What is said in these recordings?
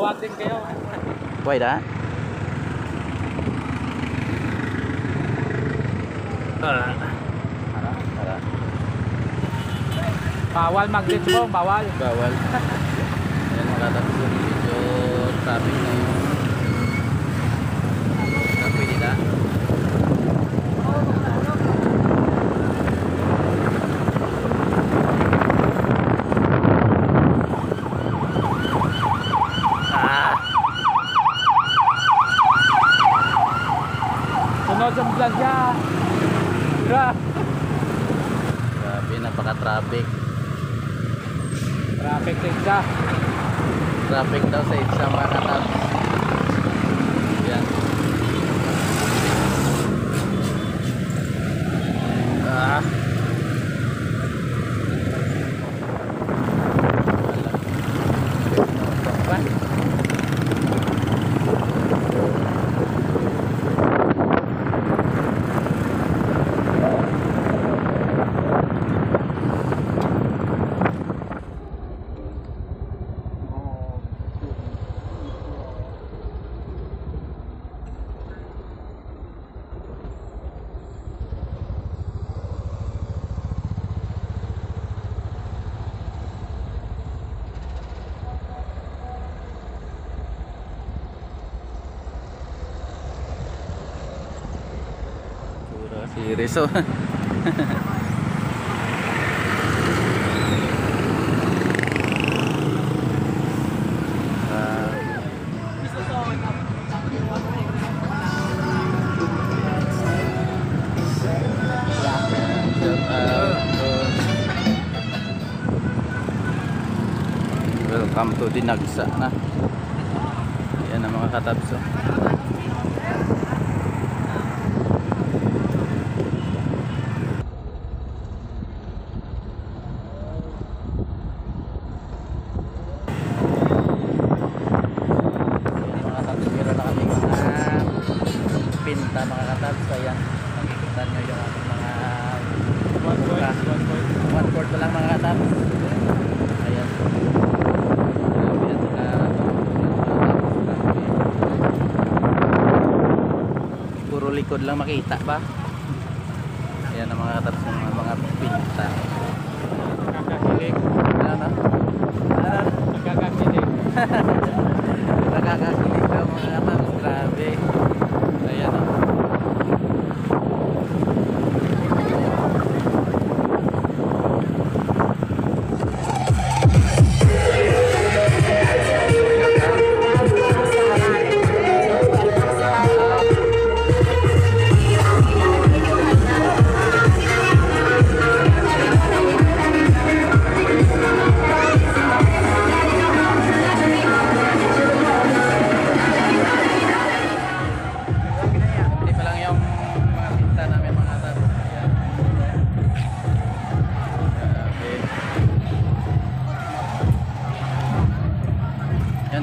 Bonding kayo. Why that? Tara. Bawal mag-glitch mo, bawal. Bawal. Ayan mga katapos, medyo traffic na yun. Pwede na. Sunod sa ambulansya. Grabe, napaka-traffic. Traffic sa isa. Traffic daw sa isa mga katapos. Yan. Si Rizzo. Welcome to Dinagsa na. Yan ang mga katabso. Pinta mga katabs, ayan nakikita nyo yung ating mga 1/4 pa lang mga katabs. Ayan puro likod lang makita ba. Ayan ang mga katabs, yung mga pinta. Nakakakilig. Ano? Nakakakilig. Nakakakilig daw mga katabs, grabe. Ayan o.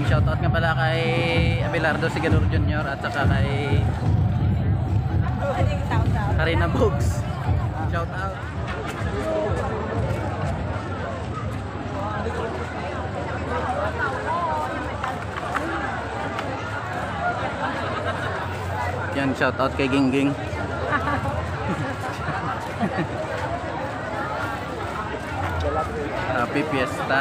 Shoutout nga pala kay Abelardo Sigador Jr. at saka kay Karina Books. Shoutout. Yan, shoutout kay Gingging. Happy Fiesta.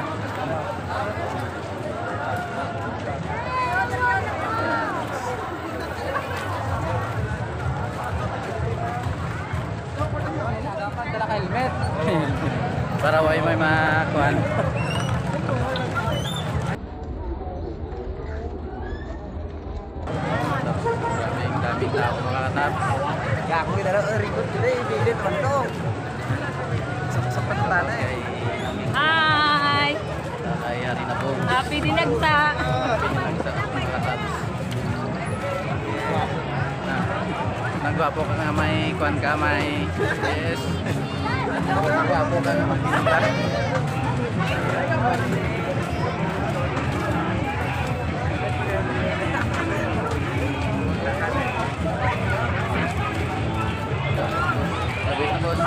Helmet. Para way may makuan. Daming tao mga katap. Gago na lang record today, bilit man to. Sa pantana eh. Hi! Kay Harina po. Happy Dinagsa! Happy Dinagsa mga katap. Nagwapo ka nga may kuan ka may yes. Nagwapo ka nga magpinta. Sabi na boss.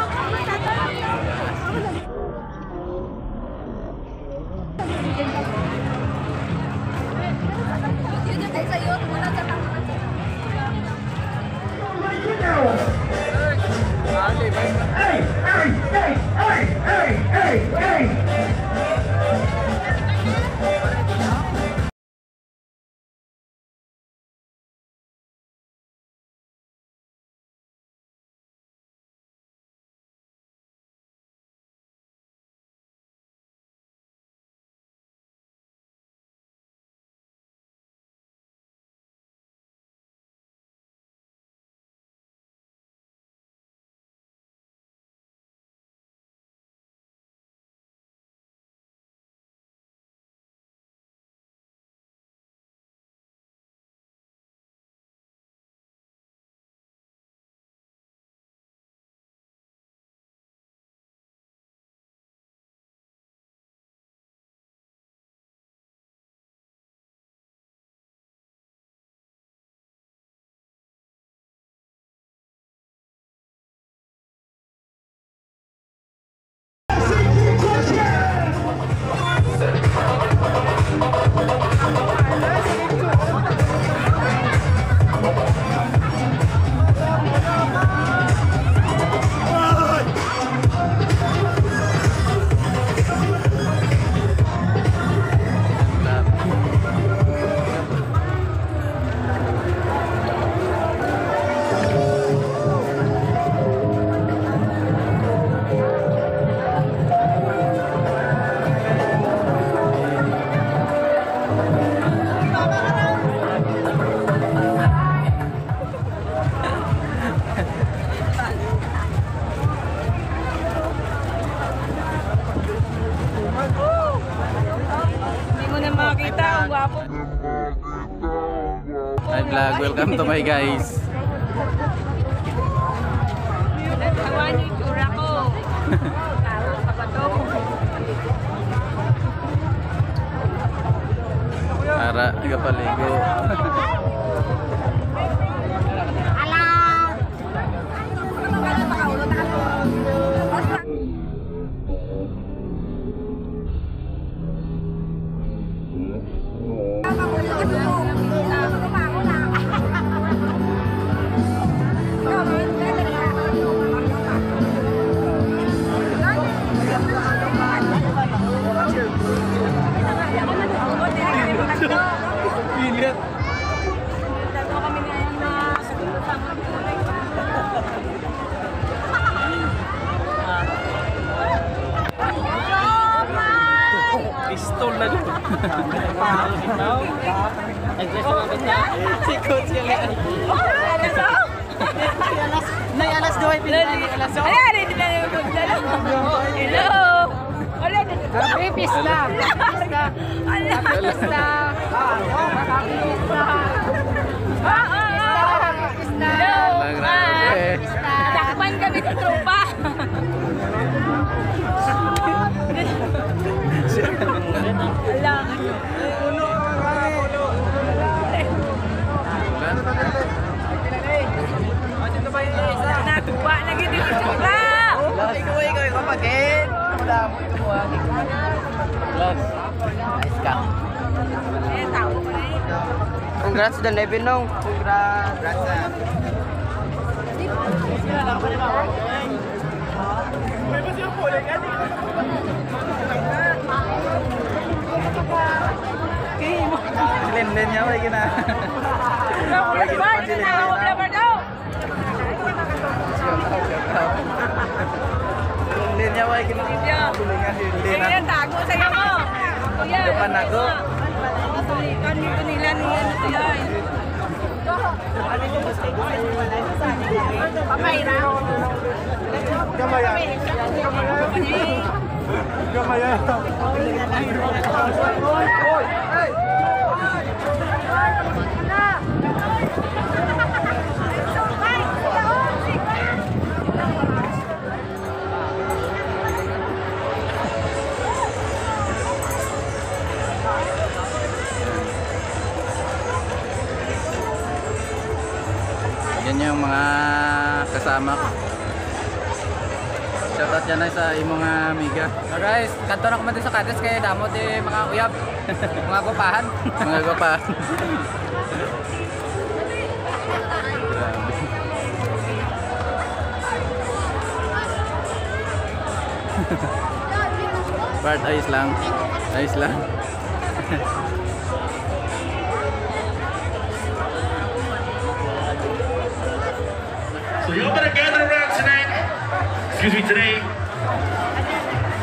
ang gwapo. Hi vlog, welcome to my guys. Nagtawa niyo yung tsura ko. Karo ka pa to. Ara, nagapaligo. Pistol na doon. Sikot siya lang. Nay, alas 2 pinili. Alas 2. Ay, hindi na yung magdala. Hello. Wala na. Happy pista. Pista. Happy pista. Happy pista. Hello. Grabe. Takpan kami sa tropa. Alam. Nakuha lagi din sa tropa. Ikaw, kapagin. Wala mo kumuha. Vlog. Nice ka. Eh, tao ko na eh. Congrats Dan Levin nung. Congrats. Len niya wala gina. Len niya wala gina. Kaya tago sa'yo mo. Kuya. Depan ako. Kan dito nila niya nito yan. Pamayra. Gamaya. Gamaya. Yan yung mga kasama ko. Shoutout yan na sa imong mga amiga. So guys, kanto na kumantin sa kates kaya damot mga uyab. Mga gupahan. Mga gupa. Bart, ayos lang. Ayos lang. So y'all better gather around tonight. Excuse me, today.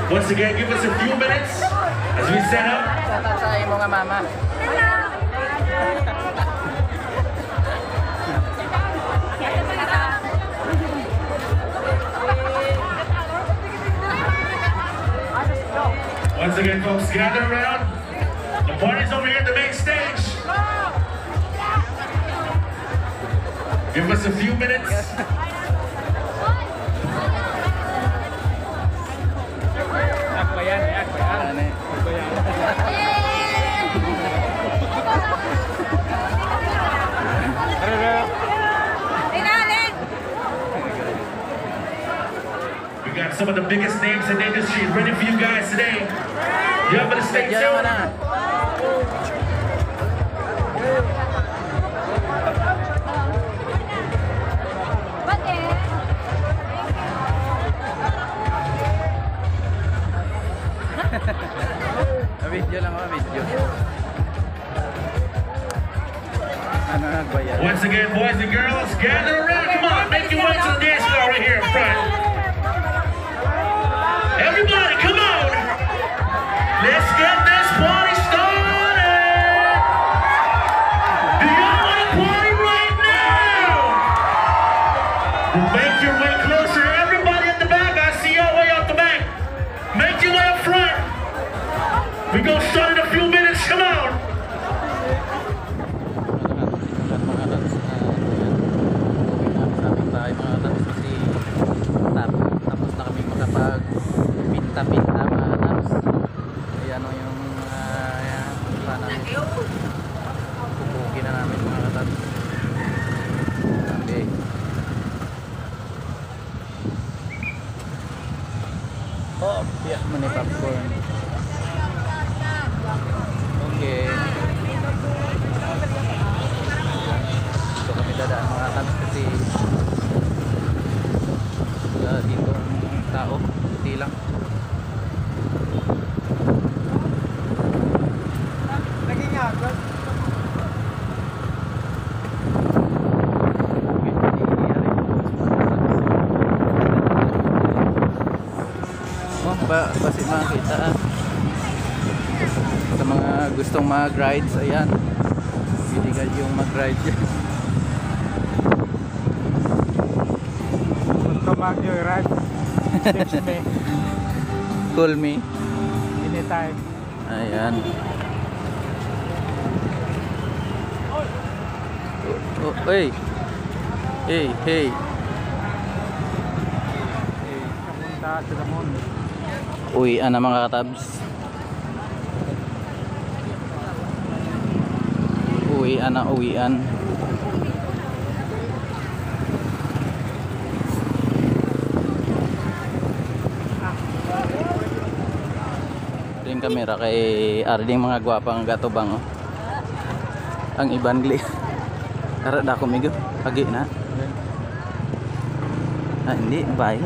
Once again, give us a few minutes as we set up. Shoutout sa imong mga mama. Once again, folks, gather around. The party's over here at the main stage. Give us a few minutes. Ano eh. We got some of the biggest names in the industry ready for you guys today. Y'all better stay Diyan naman tuned. na. Video lang ako, video. Ano nagbayad? Once again, boys and girls, gather around. Come on, make your way to the dance floor right here in front. Everybody, come on. Let's get this party started. Do y'all want to party right now? Make your way closer. Everybody at the back, I see y'all way out the back. Make your way up front. We're going to start in a few minutes. Come on. pag pinta-pinta mga tabs. Ayan o yung sana pupukin na namin mga tabs. Okay. Oh, piyak mo ni popcorn. Okay. So kami dadaan mga tabs kasi dito ang tao, hindi lang. Naging agad. Oh, basi makita sa mga gustong mag-rides, ayan, illegal yung mag-ride dyan. Come back your right. Text me Call me. anytime. Ayan. Oh, hey. Hey, hey. Kapunta sa Damon. Uwian na mga katabs. Uwian na uwian. Ito yung kamera kay Arding mga gwapang gatubang. Oh. Ang iban gli. Tara da ko migo. Pagi na. Ah, hindi. Bye.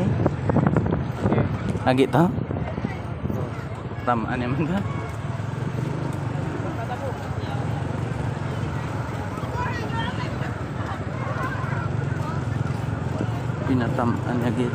Lagi to. Tamaan naman ba? Pinatamaan niya git.